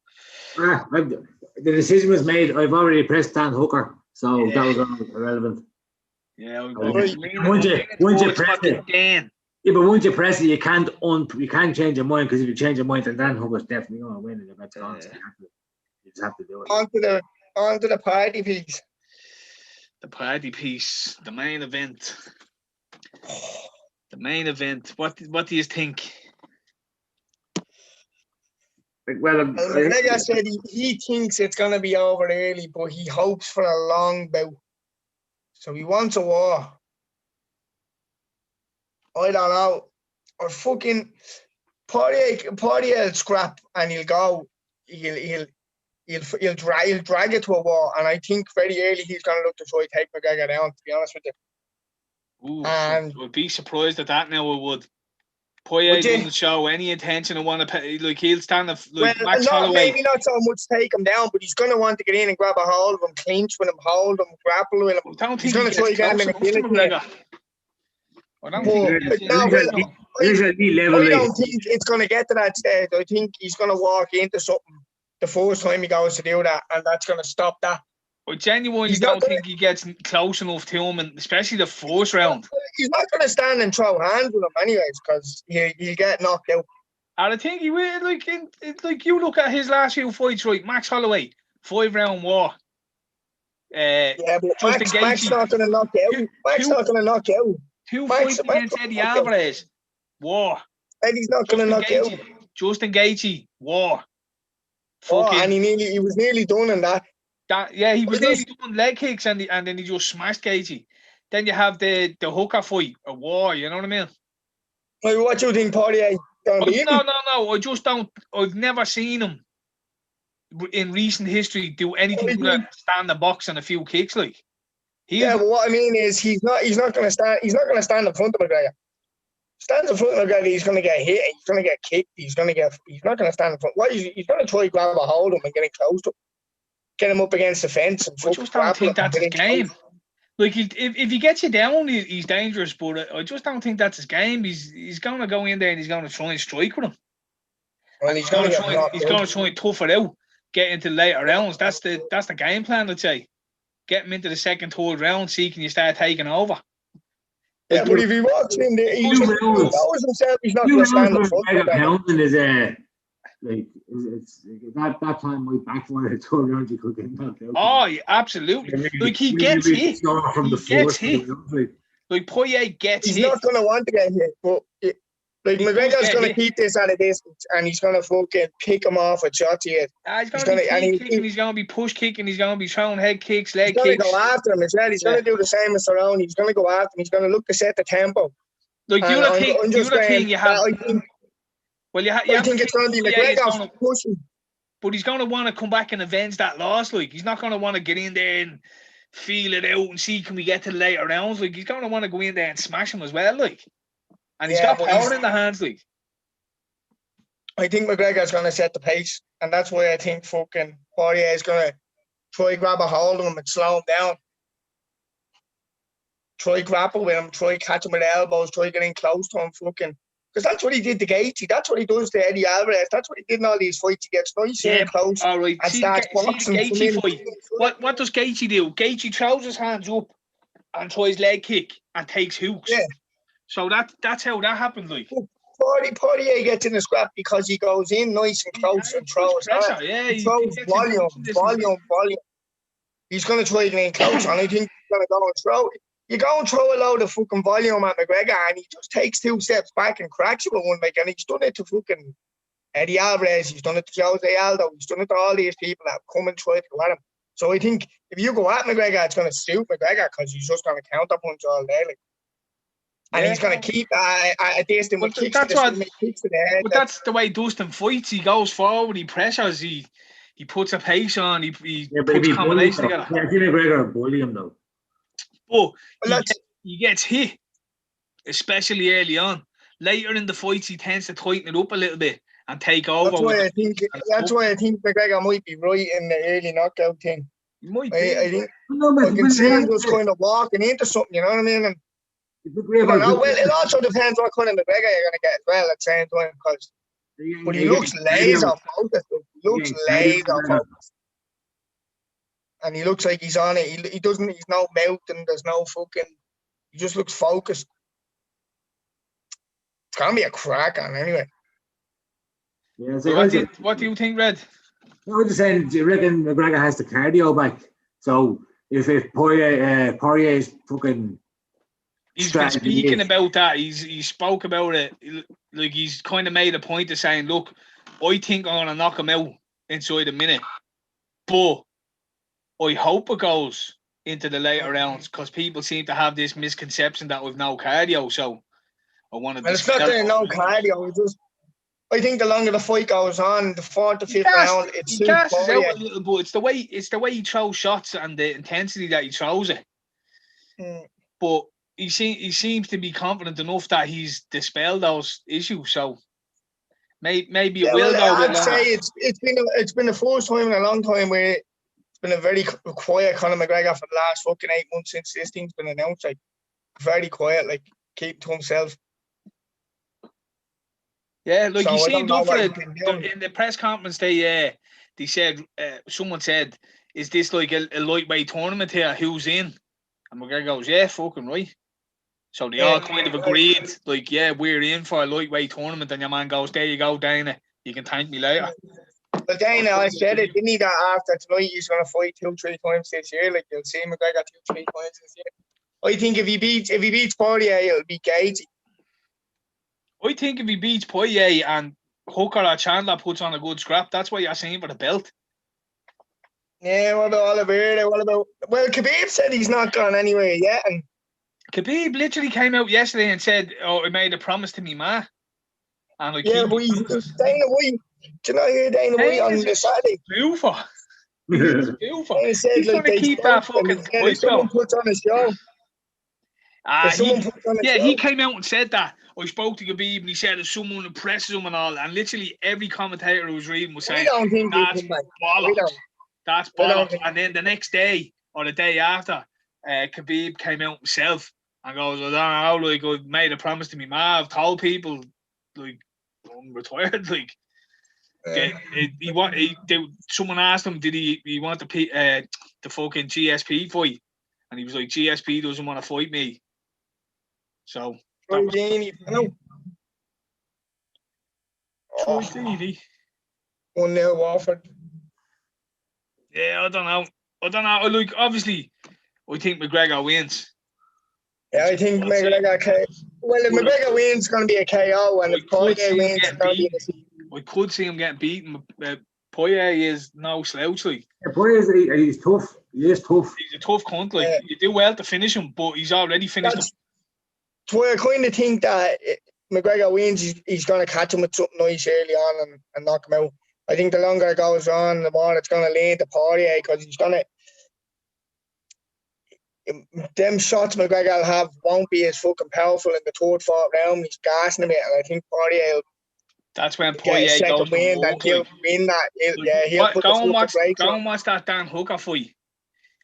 the decision was made. I've already pressed Dan Hooker, so that was irrelevant. Yeah, once you press it, yeah, but once you press it, you can't change your mind, because if you change your mind, then Dan Hooker's definitely going to win in the bet. You just have to do it. On to the party piece. The party piece, the main event. The main event. What do you think? Well, like I said, he thinks it's going to be over early, but he hopes for a long bout. So he wants a war. I don't know. Or fucking Poirier will scrap and he'll go. He'll drag it to a war, and I think very early he's going to look to try to take McGregor down. To be honest with you. Ooh, I'd be surprised at that. Now I would. Poirier doesn't show any intention of want to pay. Like, he'll stand Max Holloway. Maybe not so much take him down, but he's going to want to get in and grab a hold of him, clinch with him, hold him, grapple with him. I don't think he's going to try to get him in a guillotine. I don't think I don't think it's going to get to that stage. I think he's going to walk into something the first time he goes to do that, and that's going to stop that. I genuinely don't think he gets close enough to him, and especially the first round. He's not going to stand and throw hands with him anyways, because he'll get knocked out. And I think he will. Like you look at his last few fights, right? Max Holloway, 5-round war. Yeah, but Max not going to knock you out. Max not going to knock you out. 2 fights against Eddie Alvarez, war. Eddie's not going to knock you out. Justin Gaethje, war. And he was nearly done in that. He was nearly doing leg kicks and then he just smashed Gaethje. Then you have the Hooker fight, a war, you know what I mean? Well, what do you think, Poirier? No, I just don't. I've never seen him in recent history do anything but stand the box and a few kicks like. But what I mean is he's not going to stand. He's not going to stand in front of McGregor. Stands in front of McGregor, he's going to get hit. He's going to get kicked. He's not going to stand in front. He's going to try to grab a hold of him and get him close to him. Get him up against the fence. And I just don't think that's his game. Like, if he gets you down, he's dangerous. But I just don't think that's his game. He's going to go in there and he's going to try and strike with him. Well, he's going to try and tough it out, get into later rounds. That's the game plan, I'd say. Get him into the second, third round, see can you start taking over. Yeah, but if he walks in there, he knows himself he's not going to stand in front of him. That time might backfire. 2 rounds you could get knocked out. Oh, yeah, absolutely. Like, he gets hit. Like, Poirier gets hit. He's not going to want to get hit, but McGregor's going to keep this at a distance, and he's going to fucking pick him off with shots here. He's going to be kicking, he's going to be push kicking, he's going to be throwing head kicks, leg kicks. He's going to go after him as well. He's going to do the same as Cerrone. He's going to go after him. He's going to look to set the tempo. Like, the other thing you have... I think it's going to be McGregor pushing. But he's going to want to come back and avenge that loss. Like, he's not going to want to get in there and feel it out and see can we get to the later rounds. Like, he's going to want to go in there and smash him as well. Like, and he's got power in the hands. Like, I think McGregor's going to set the pace, and that's why I think fucking Poirier is going to try grab a hold of him and slow him down. Try grapple with him. Try catch him with elbows. Try getting close to him. Fucking. Because that's what he did to Gaethje. That's what he does to Eddie Alvarez. That's what he did in all these fights. He gets nice and close and starts boxing. What does Gaethje do? Gaethje throws his hands up and tries leg kick and takes hooks. Yeah. So that's how that happened. Like, Poirier gets in the scrap because he goes in nice and close and throws pressure. He throws volume. He's going to try to get in close, and I think he's going to go and throw it. You go and throw a load of fucking volume at McGregor, and he just takes 2 steps back and cracks you with one, like, and he's done it to fucking Eddie Alvarez, he's done it to Jose Aldo, he's done it to all these people that have come and tried to go at him. So I think if you go at McGregor, it's going to suit McGregor because he's just going to counterpunch all day. Like. And he's going to keep a distant with kicks to the stomach, kicks to the head. But that's the way Dustin fights. He goes forward, he pressures, he puts a pace on, he puts combinations together. Yeah, I think McGregor will bully him though. But he gets hit, especially early on. Later in the fights, he tends to tighten it up a little bit and take over. That's why I think McGregor might be right in the early knockout thing. He might be. I think I can see him just kind of walking into something, you know what I mean? And it also depends what kind of McGregor you're going to get as well at the same time. But he looks laser focused. He looks laser focused. And he looks like he's on it. He's no melting. There's no fucking. He just looks focused. It's going to be a crack on anyway. Yeah, so what do you think, Red? I was just saying, do you reckon McGregor has the cardio back? So if Poirier is fucking. He's been speaking about that. He spoke about it. Like he's kind of made a point of saying, look, I think I'm going to knock him out inside a minute. But I hope it goes into the later rounds because people seem to have this misconception that we've no cardio. So I want to... It's not that no cardio. I think the longer the fight goes on, the 4th to 5th round, it's he gasses out a little bit. It's the way he throws shots and the intensity that he throws it. But he seems to be confident enough that he's dispelled those issues. So maybe it will go. I'd say it's been the first time in a long time where it's been a very quiet Conor McGregor for the last fucking 8 months since this thing's been announced. Like very quiet, like keep to himself. Yeah, like he seemed up for it in the press conference. They said someone said, "Is this like a lightweight tournament here? Who's in?" And McGregor goes, "Yeah, fucking right." So they all kind of agreed, like, "Yeah, we're in for a lightweight tournament." And your man goes, "There you go, Dana. You can thank me later." But Dana, I said it, didn't he? That after tonight he's going to fight 2-3 times this year. Like you'll see McGregor 2-3 times this year. I think if he beats Poirier, it'll be Gagey. I think if he beats Poirier and Hooker or Chandler puts on a good scrap, that's why you're saying for the belt. Yeah, what about Oliveira? Well, Khabib said he's not gone anywhere yet. And Khabib literally came out yesterday and said, "Oh, I made a promise to me ma." And like, yeah, but Dana White. Do you not hear Dana White on the Saturday? Beautiful. Beautiful. He said, he's like, going to keep that fucking voice someone puts on a show. He came out and said that. I spoke to Khabib and he said if someone impresses him and all, and literally every commentator who was reading was saying, "That's bollocks. That's bollocks." And then the next day or the day after, Khabib came out himself and goes, "I don't know, like I made a promise to me ma. I've told people, like I'm retired, like." Someone asked him, did he want the fucking GSP fight? And he was like, GSP doesn't want to fight me. So that was Troy Deeney. 1-0 Watford. Yeah, I don't know. Like, obviously, I think McGregor wins. Yeah, I think McGregor. Well, if McGregor wins, it's going to be a KO, and if Poirier wins, it's going to be a decision. I could see him getting beaten. Poirier is no slouch. Like. Yeah, Poirier he's tough. He is tough. He's a tough cunt. Like you do well to finish him, but he's already finished him. That's why I kind of think that McGregor wins, he's going to catch him with something nice early on and knock him out. I think the longer it goes on, the more it's going to lean to Poirier because he's going to. Them shots McGregor will have won't be as fucking powerful in the 3rd, 4th round. He's gassing him it, and I think Poirier will. That's when Poirier goes to win. That he'll win that. He'll put go and watch that Dan Hooker fight.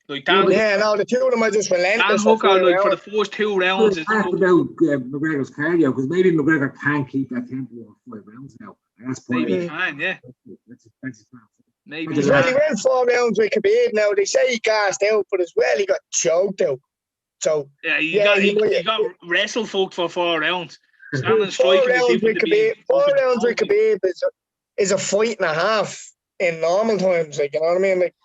Like Dan, the two of them are just relentless. Dan Hooker, like for the first 2 rounds, it's about McGregor's cardio because maybe McGregor can keep that tempo of 5 rounds now. That's maybe he can, yeah. That's maybe he went 4 rounds with Khabib. Now they say he gassed out, but as well he got choked out. So he got wrestled folk for 4 rounds. 4 rounds with Khabib is a fight and a half in normal times. Like you know what I mean? Like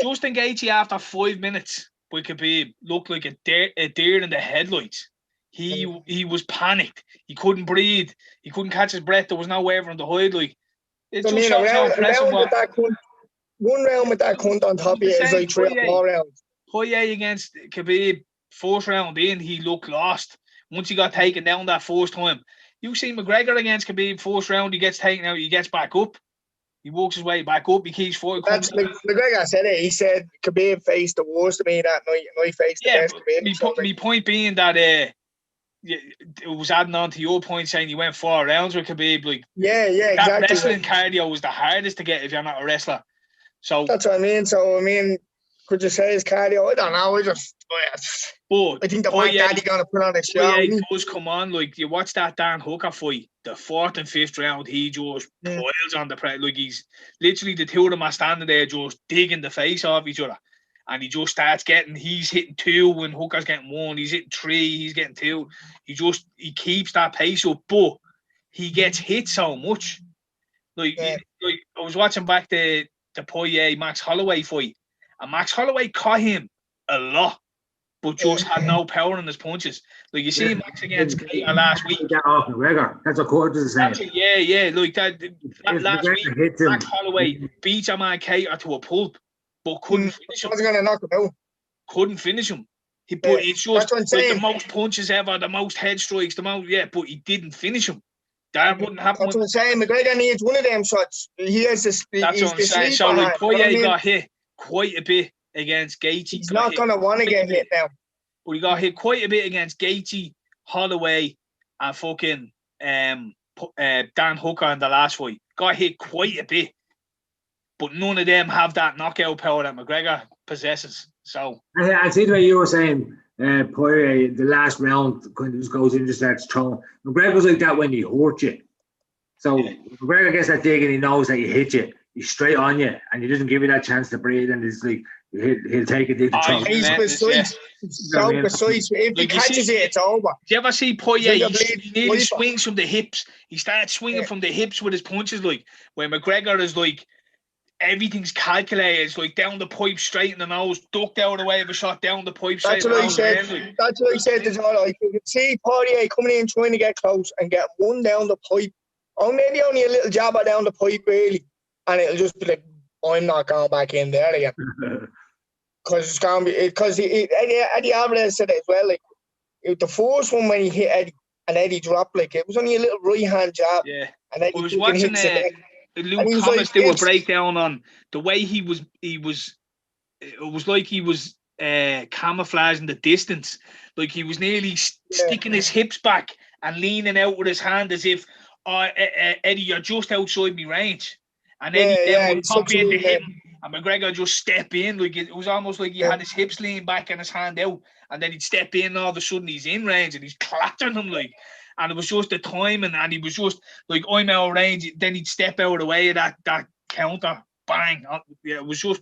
Justin Gaethje after 5 minutes with Khabib looked like a deer in the headlights. he was panicked. He couldn't breathe. He couldn't catch his breath. There was nowhere for him to hide. Like, it just shows how impressive. One round with that cunt on top of it is like 3 or 4 rounds. Poirier against Khabib, first round in, he looked lost. Once he got taken down that first time. You see McGregor against Khabib, first round, he gets taken out, he gets back up. He walks his way back up, he keeps fighting. McGregor said it. He said Khabib faced the worst of me that night, and I faced the best Khabib. My point being that it was adding on to your point saying you went 4 rounds with Khabib. Like, yeah, exactly. That wrestling cardio was the hardest to get if you're not a wrestler. So that's what I mean. So I mean, could you say his cardio? I don't know. I think the fact that he's gonna put on a show. He does come on. Like, you watch that Dan Hooker fight, the 4th and 5th round, he just piles on the press. Like, he's literally, the two of them are standing there just digging the face off each other. And he just starts he's hitting 2 when Hooker's getting 1. He's hitting 3, he's getting 2. He keeps that pace up, but he gets hit so much. Like I was watching back the Poirier Max Holloway fight, and Max Holloway caught him a lot, but just had no power in his punches. Like, you see Max against Keita last week. Get off McGregor. That's what Curtis is saying. Yeah. Like that last week, Max Holloway beat a man Keita to a pulp, but couldn't finish him. Wasn't gonna knock him out. Couldn't finish him. It's just like the most punches ever, the most head strikes, but he didn't finish him. That wouldn't happen. That's what I'm saying. McGregor needs one of them shots. He has this. That's what I'm saying. So, like, Poirier got hit quite a bit against Gaethje. He's not going to want to get hit now. But he got hit quite a bit against Gaethje, Holloway, and fucking Dan Hooker in the last fight. Got hit quite a bit. But none of them have that knockout power that McGregor possesses. So I see the way you were saying, Poirier, the last round kind of just goes in and just starts throwing. McGregor's like that when he hurt you. So McGregor gets that dig and he knows that he hit you. He's straight on you and he doesn't give you that chance to breathe, and it's like he'll take a dig to throw. He's precise. So precise. If he catches it, it's over. Do you ever see Poirier? He nearly swings from the hips. He starts swinging from the hips with his punches, like, where McGregor is like, everything's calculated. It's like down the pipe, straight in the nose, ducked out of the way of a shot, down the pipe, straight in the nose. That's what I said as well. Like, you can see Poirier coming in, trying to get close and get one down the pipe, or maybe only a little jabber down the pipe, really, and it'll just be like, I'm not going back in there again. Because it's going to be, because Eddie Alvarez said it as well. Like, the first one when he hit Eddie and Eddie dropped, like, it was only a little right hand jab. Yeah. And Eddie I was watching Luke Thomas do a breakdown on the way he was. It was like he was camouflaging the distance. Like, he was nearly sticking his hips back and leaning out with his hand as if, Eddie, you're just outside me range. And Eddie would pop in to him, and McGregor just step in. Like, it was almost like he had his hips leaning back and his hand out, and then he'd step in, and all of a sudden he's in range and he's clattering him, like. And it was just the timing, and he was just like, I'm out of range. Then he'd step out of the way of that counter, bang. Yeah, it was just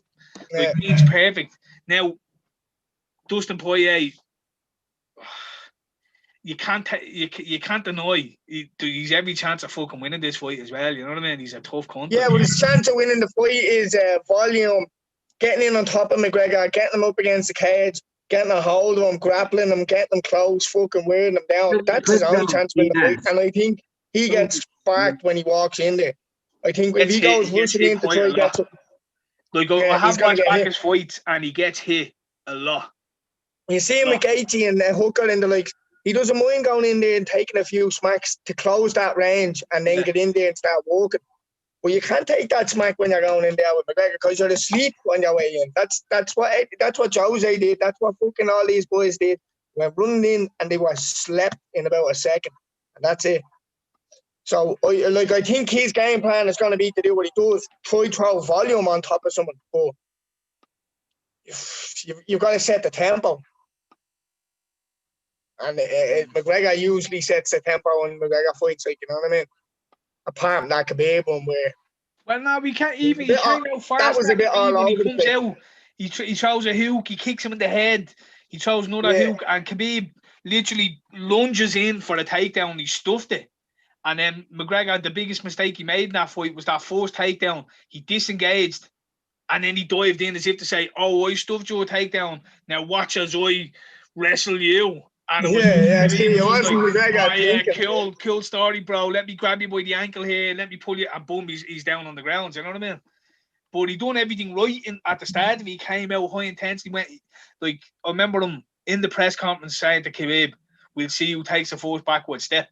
like, it's perfect. Now, Dustin Poirier, you can't deny he's every chance of fucking winning this fight as well. You know what I mean? He's a tough cunt. Yeah, well, his chance of winning the fight is volume, getting in on top of McGregor, getting him up against the cage, getting a hold of him, grappling him, getting him close, fucking wearing him down. That's his only chance to win the fight. And I think he gets sparked when he walks in there. I think if he goes rushing in to try to get to... Like, I have watched back his fights, and he gets hit a lot. You see him with Gaethje and Hooker in the, like, he doesn't mind going in there and taking a few smacks to close that range and then get in there and start walking. But you can't take that smack when you're going in there with McGregor because you're asleep on your way in. That's what Jose did. That's what fucking all these boys did. They were running in and they were slept in about a second. And that's it. So, I think his game plan is going to be to do what he does. Try throw volume on top of someone. But you've got to set the tempo. And McGregor usually sets the tempo when McGregor fights, like, you know what I mean? Apart from that Khabib one where... Well, no, we can't even... He can't go fast. That was a bit all over. He comes out, he throws a hook, he kicks him in the head, he throws another hook, and Khabib literally lunges in for a takedown. He stuffed it. And then McGregor, the biggest mistake he made in that fight was that first takedown. He disengaged, and then he dived in as if to say, oh, I stuffed your takedown. Now watch as I wrestle you. And it was, Yeah, see, it was wasn't McGregor oh, yeah, thinking. cool story, bro. Let me grab you by the ankle here. Let me pull you. And boom, he's down on the ground. You know what I mean? But he done everything right at the start. He came out high intensity. Went like I remember him in the press conference saying to Khabib, "We'll see who takes the first backward step."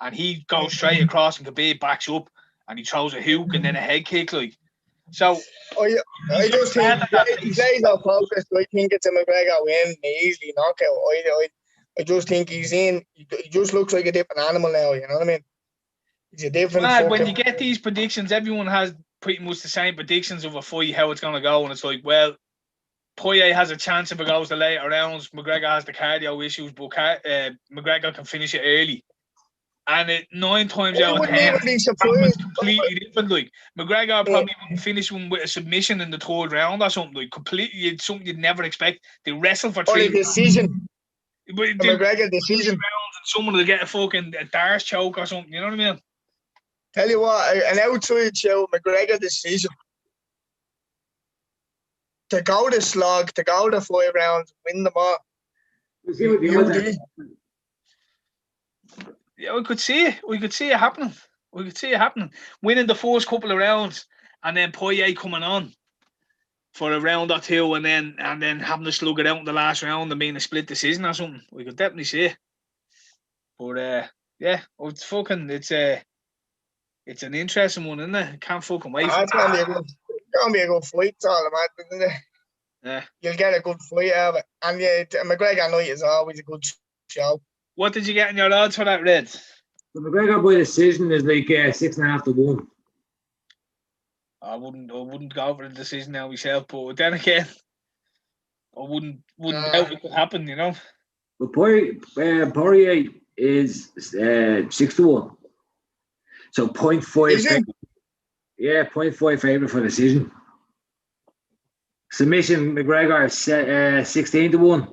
And he goes straight across, and Khabib backs up, and he throws a hook and then a head kick. Like so, I just think he's laser focused. I think it's a McGregor win, easily knockout. I just think he's in. He just looks like a different animal now. You know what I mean? He's a different. When you get these predictions, everyone has pretty much the same predictions of a fight, how it's going to go, and it's like, well, Poirier has a chance if it goes to later rounds. McGregor has the cardio issues, but McGregor can finish it early. And 9 times out of 10, it's completely different. Like McGregor probably wouldn't finish one with a submission in the third round or something. Like completely, something you'd never expect. They wrestle for 3 rounds. Decision. McGregor decision. Rounds and someone will get a fucking Darce choke or something. You know what I mean? Tell you what, an outside show, McGregor decision. To go to slog, to go to 5 rounds, win them all. Yeah, we could see it. We could see it happening. Winning the first couple of rounds and then Poirier coming on for a round or two and then having to slug it out in the last round and being a split decision or something. We could definitely see it. But it's an interesting one, isn't it? Can't fucking wait. It's gonna be a good fight, it's all about, isn't it? Yeah. You'll get a good fight out of it. And McGregor night is always a good show. What did you get in your odds for that, Red? The McGregor by decision is like 6.5 to 1. I wouldn't go for the decision now myself, but then again, I wouldn't doubt it could happen, you know. But Poirier is 6 to 1. So 0.5. Yeah, 0.5 favourite for decision. Submission, McGregor is 16 to 1.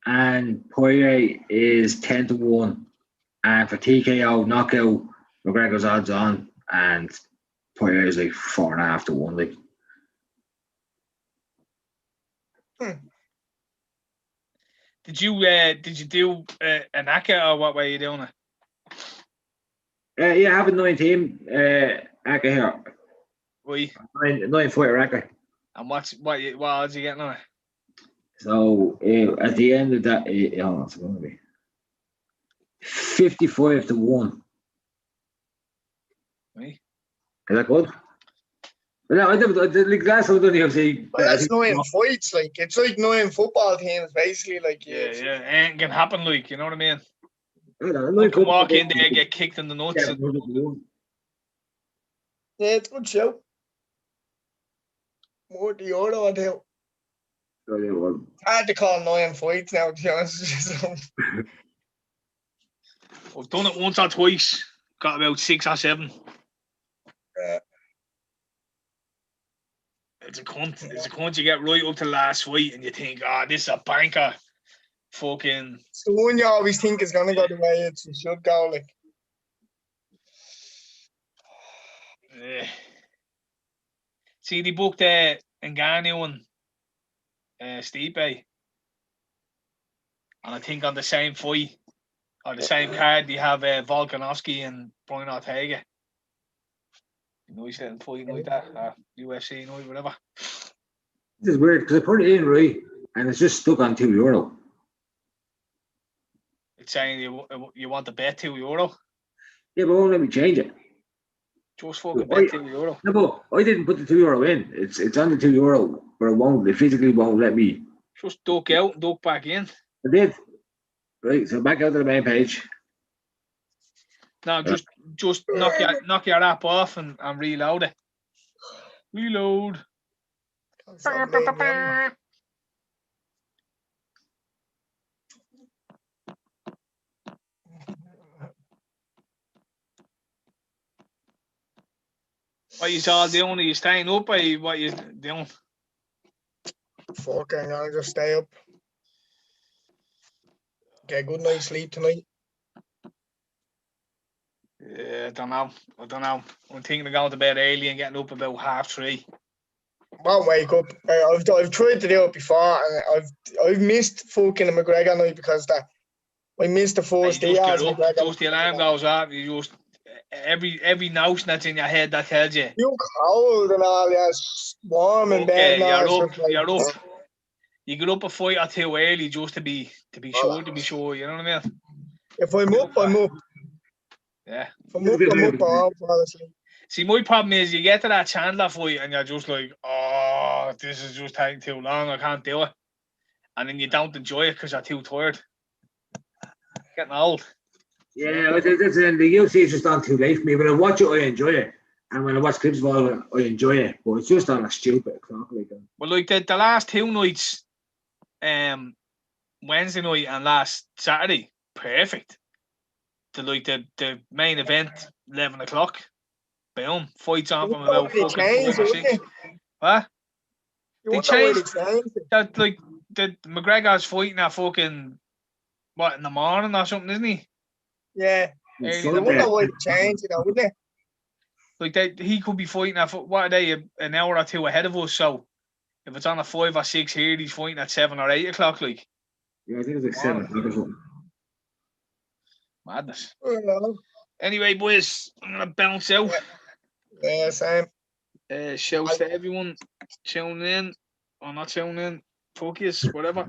And Poirier is 10 to 1. And for TKO knockout, McGregor's odds on. And Poirier is like 4.5 to 1. Like. Did you do an ACA or what way are you doing it? Yeah, I have a 19 ACA here. Why? 9 fighter ACA. And what odds are you getting on it? So at the end of that, it's going to be 55 to 1. Right. Is that good? No, I did last time I done the UFC. Well, that's 9 fights. Like it's like 9 football teams, basically. Like yeah, ain't can happen. Like you know what I mean. You can walk in there and get kicked in the nuts. Yeah, it's a good show. More the Euro, I do. It's hard to call 9 fights now, to be honest. I've done it once or twice. Got about 6 or 7. It's a cunt. It's a cunt. You get right up to last fight and you think, this is a banker. Fucking. It's the one you always think is going to go the way it should go. Like. See, they booked Ngannou and Stipe. And I think on the same fight, or the same card, they have Volkanovski and Brian Ortega. Nice little fight like that, UFC night, whatever. This is weird because I put it in right, and it's just stuck on €2. It's saying you want to bet €2. Yeah, but won't let me change it. Just fucking bet €2. No, but I didn't put the €2 in. It's on the €2, but it won't. It physically won't let me. Just duck out and duck back in. I did. Right, so back out to the main page. No, just knock your app off and reload it. Reload. What you all doing? Are you staying up or what you doing? Fucking, I'll just stay up. Get a good night's sleep tonight. Yeah, I don't know. I'm thinking of going to bed early and getting up about 3:30. Won't wake up. I've tried to do it before, and I've missed fucking a McGregor night because I missed the first day. Just the alarm goes off. You just every notion that's in your head that tells you. You cold and all, yes, warm in bed. You're up. You get up a fight or two early just to be sure. You know what I mean? If I'm up, I'm up. Yeah. If I'm up, I'm up. Honestly. See, my problem is you get to that Chandler fight and you're just like, oh, this is just taking too long. I can't do it. And then you don't enjoy it because you're too tired. Getting old. Yeah, that's the UFC is just on too late for me. When I watch it, I enjoy it. And when I watch clips of all of it, I enjoy it. But it's just on a stupid clock like that. Well, like the last two nights, Wednesday night and last Saturday, perfect. The main event, 11 o'clock. Boom. Fights on from about fucking 4 or 6. What? They changed that, like, the McGregor's fighting at fucking, what, in the morning or something, isn't he? Yeah. Early I wonder why they changed it, wouldn't they? Like, he could be fighting at, what are they, an hour or two ahead of us, so if it's on at 5 or 6 here, he's fighting at 7 or 8 o'clock, like. Yeah, I think it's like 7 o'clock or something. Madness. Oh, anyway, boys, I'm going to bounce out. Yeah, same. Shouts to everyone tuning in or not tuning in. Fuck yes, whatever.